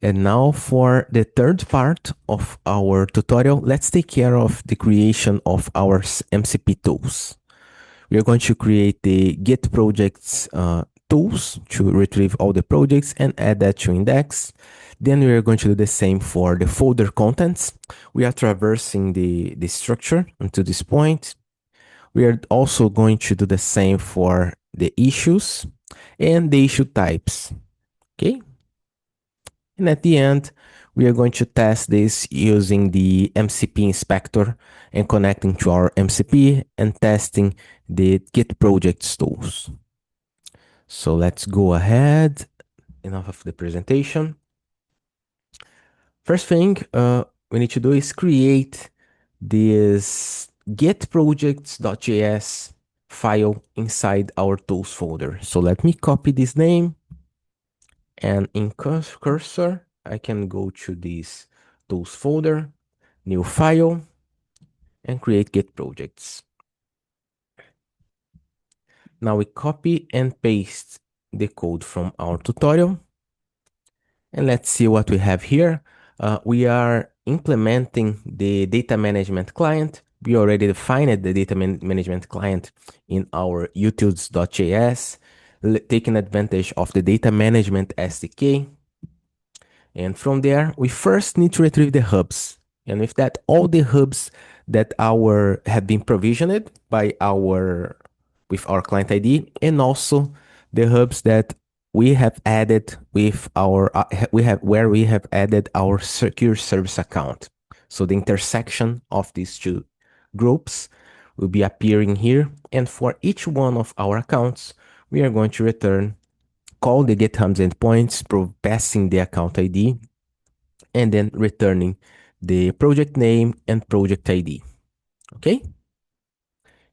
And now for the third part of our tutorial, let's take care of the creation of our MCP tools. We are going to create the Get Projects tools to retrieve all the projects and add that to index. Then we are going to do the same for the folder contents. We are traversing the structure until this point. We are also going to do the same for the issues and the issue types. Okay. And at the end, we are going to test this using the MCP Inspector and connecting to our MCP and testing the Git Projects tools. So let's go ahead. Enough of the presentation. First thing we need to do is create this getprojects.js file inside our tools folder. So let me copy this name, and in cursor, I can go to this tools folder, new file, and create Git projects. Now we copy and paste the code from our tutorial. And let's see what we have here. We are implementing the data management client. We already defined the data management client in our utils.js, taking advantage of the data management SDK. And from there, we first need to retrieve the hubs. And with that, all the hubs that have been provisioned by with our client ID, and also the hubs that we have added with our where we have added our secure service account. So the intersection of these two groups will be appearing here. And for each one of our accounts, we are going to return call the get hubs endpoints, passing the account ID, and then returning the project name and project ID. Okay?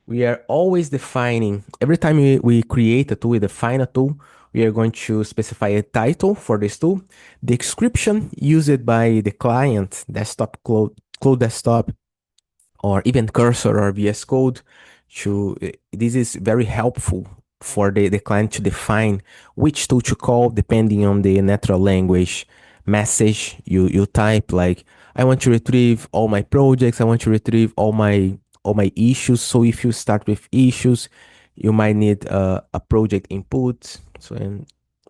We are always defining, every time we create a tool, we define a tool, we are going to specify a title for this tool, the description used by the client, desktop, cloud desktop, or even cursor or VS Code. This is very helpful for the client to define which tool to call depending on the natural language message you type. Like, I want to retrieve all my projects, I want to retrieve all my issues. So if you start with issues, you might need a project input. So, and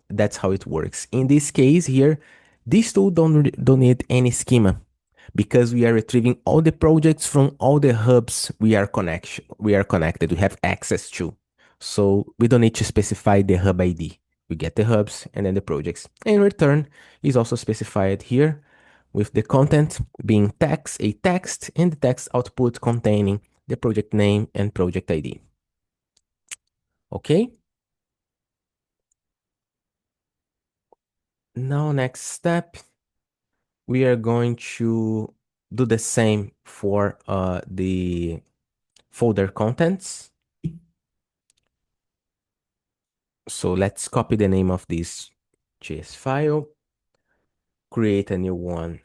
that's how it works. In this case here, this tool don't need any schema, because we are retrieving all the projects from all the hubs we are connected, we have access to. So we don't need to specify the hub ID. We get the hubs and then the projects. And return is also specified here, with the content being text, a text, and the text output containing the project name and project ID. Okay. Now, next step, we are going to do the same for the folder contents. So let's copy the name of this JS file, create a new one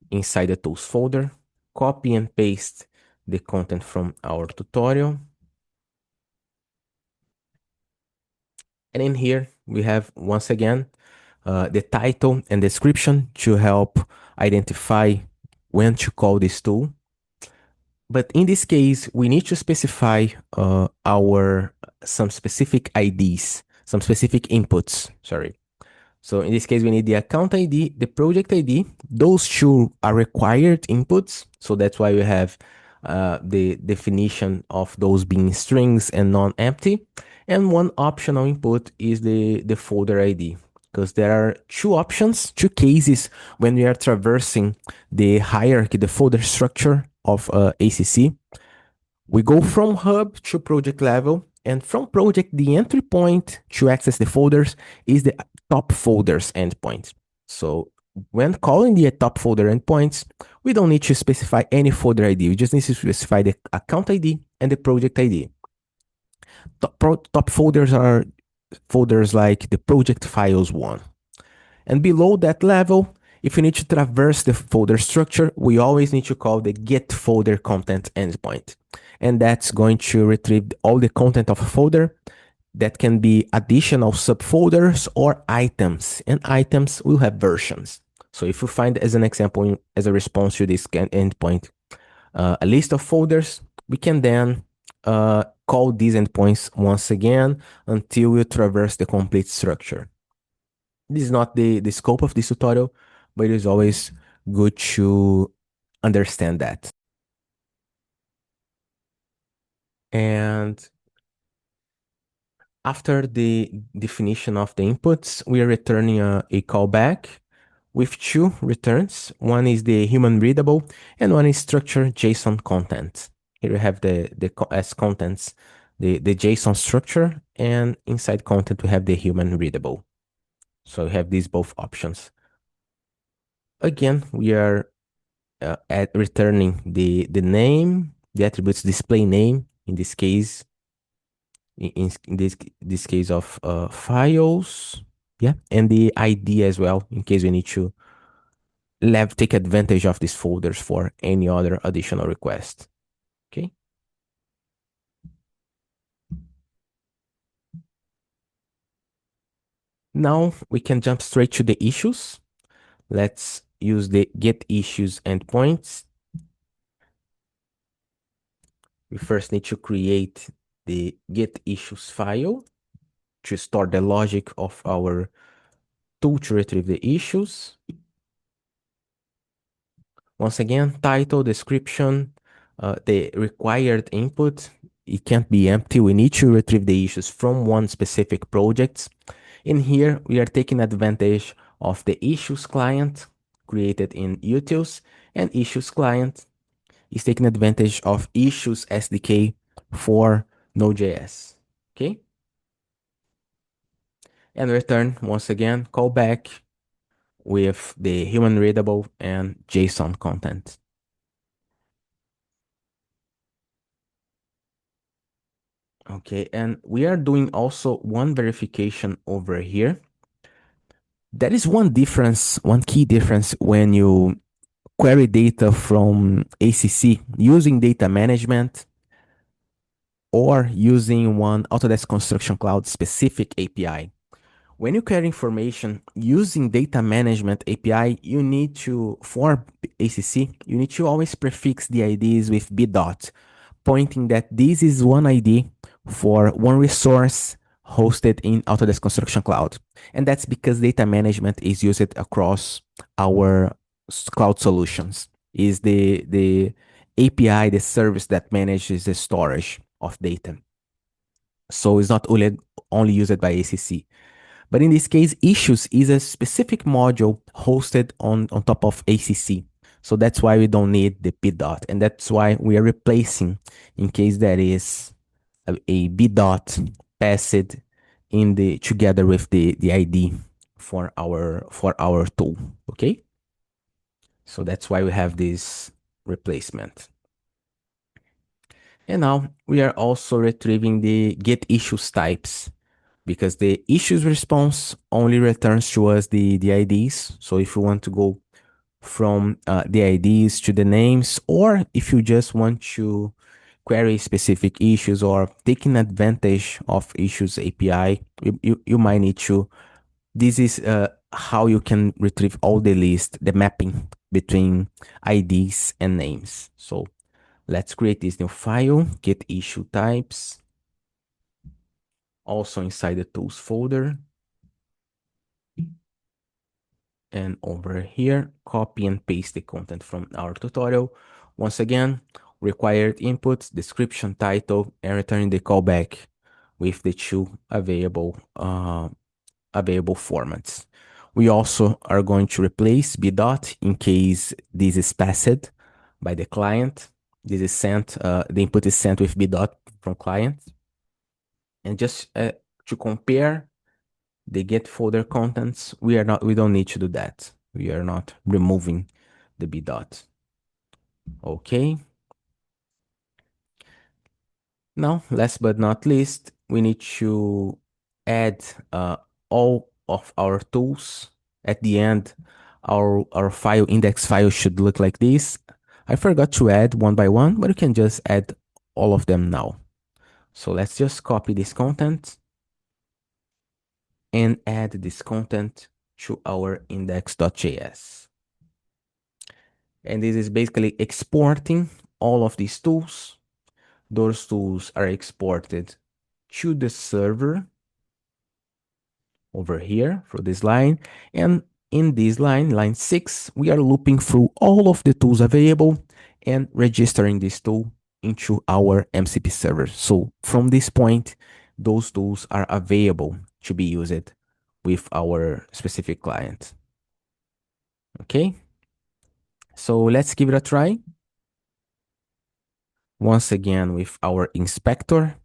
inside the tools folder, copy and paste the content from our tutorial. And in here, we have, once again, the title and description to help identify when to call this tool. But in this case, we need to specify some specific IDs, some specific inputs, sorry. So in this case, we need the account ID, the project ID. Those two are required inputs. So that's why we have the definition of those being strings and non-empty. And one optional input is the folder ID, because there are two options, two cases when we are traversing the hierarchy, the folder structure of ACC. We go from hub to project level, and from project, the entry point to access the folders is the top folders endpoint. So when calling the top folder endpoints, we don't need to specify any folder ID. We just need to specify the account ID and the project ID. Top folders are folders like the project files one. And below that level, if you need to traverse the folder structure, we always need to call the get folder content endpoint. And that's going to retrieve all the content of a folder that can be additional subfolders or items, and items will have versions. So if you find, as an example, as a response to this endpoint, a list of folders, we can then call these endpoints once again until we traverse the complete structure. This is not the scope of this tutorial, but it is always good to understand that. And after the definition of the inputs, we are returning a callback with two returns. One is the human readable and one is structured JSON content. Here we have as contents, the JSON structure, and inside content we have the human readable. So we have these both options. Again, we are returning the name, the attributes display name, in this case, in this case of files, yeah, and the ID as well, in case we need to take advantage of these folders for any other additional request. Okay. Now we can jump straight to the issues. Let's use the get issues endpoints. We first need to create the get issues file to store the logic of our tool to retrieve the issues. Once again, title, description, the required input, it can't be empty. We need to retrieve the issues from one specific project. In here, we are taking advantage of the issues client created in utils, and issues client is taking advantage of issues SDK for Node.js. Okay. And return once again, callback with the human readable and JSON content. Okay, and we are doing also one verification over here. There is one difference, one key difference when you query data from ACC using data management or using one Autodesk Construction Cloud specific API. When you query information using data management API, you need to, for ACC, you need to always prefix the IDs with B.dot, pointing that this is one ID for one resource hosted in Autodesk Construction Cloud. And that's because data management is used across our cloud solutions. Is the API, the service that manages the storage of data. So it's not only used by ACC. But in this case, issues is a specific module hosted on top of ACC. So that's why we don't need the B.dot. And that's why we are replacing, in case there is a B.dot passed in together with the ID for our tool. Okay. So that's why we have this replacement. And now we are also retrieving the get issues types, because the issues response only returns to us the IDs. So if you want to go from the IDs to the names, or if you just want to query specific issues or taking advantage of issues API, you might need to. This is how you can retrieve all the list, the mapping between IDs and names. So let's create this new file, get issue types, also inside the tools folder. And over here, copy and paste the content from our tutorial. Once again, required inputs, description, title, and return the callback with the two available formats. We also are going to replace B.dot in case this is passed by the client. This is sent, the input is sent with B.dot from client. And just to compare the get folder contents, we don't need to do that. We are not removing the B.dot. Okay. Now, last but not least, we need to add all of our tools. At the end, our file index file should look like this. I forgot to add one by one, but you can just add all of them now. So let's just copy this content and add this content to our index.js. And this is basically exporting all of these tools. Those tools are exported to the server over here for this line. And in this line, line 6, we are looping through all of the tools available and registering this tool into our MCP server. So from this point, those tools are available to be used with our specific client. Okay, so let's give it a try. Once again with our inspector.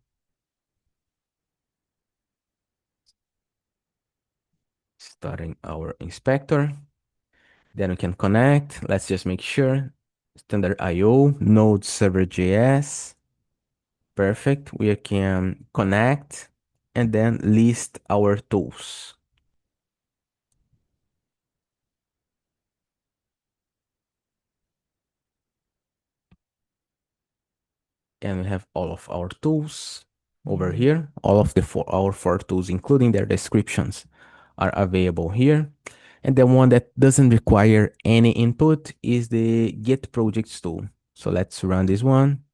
Starting our inspector. Then we can connect. Let's just make sure. Standard IO, Node server.js. Perfect. We can connect and then list our tools. And we have all of our tools over here. All of our four tools, including their descriptions, are available here. And the one that doesn't require any input is the Get Projects tool. So let's run this one.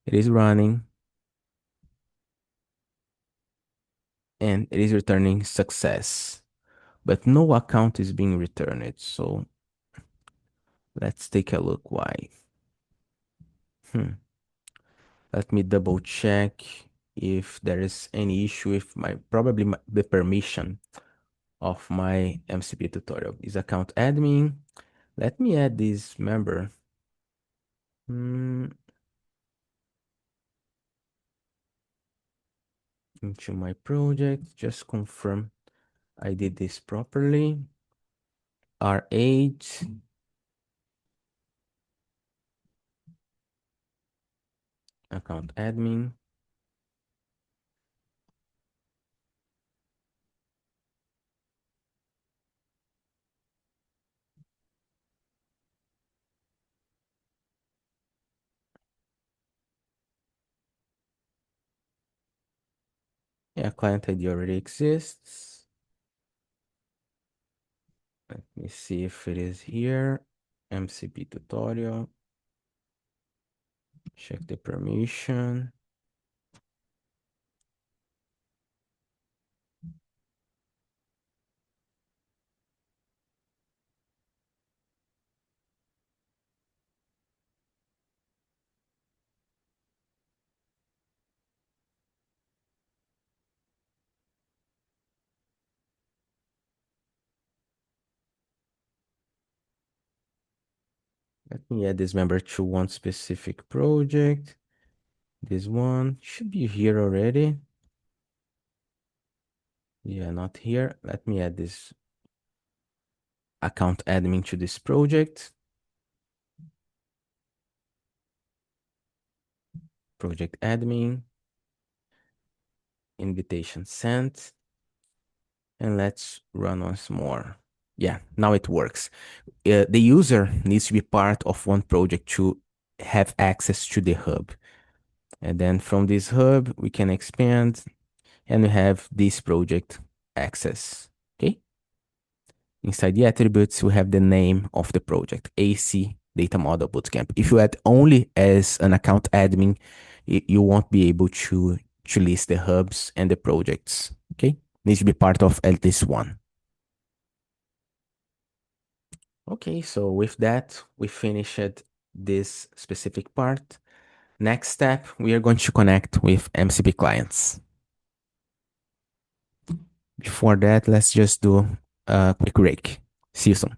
It is running. And it is returning success. But no account is being returned. So let's take a look why. Let me double check if there is any issue with the permission of my MCP tutorial. Is account admin. Let me add this member. Into my project. Just confirm I did this properly. R8. Account admin. Yeah, client ID already exists. Let me see if it is here. MCP tutorial. Check the permission. Let me add this member to one specific project. This one should be here already. Yeah, not here. Let me add this account admin to this project. Project admin. Invitation sent. And let's run once more. Yeah, now it works. The user needs to be part of one project to have access to the hub. And then from this hub, we can expand and we have this project access. Okay. Inside the attributes, we have the name of the project, AC Data Model Bootcamp. If you add only as an account admin, you won't be able to list the hubs and the projects. Okay. Needs to be part of at least one. Okay, so with that, we finished this specific part. Next step, we are going to connect with MCP clients. Before that, let's just do a quick break. See you soon.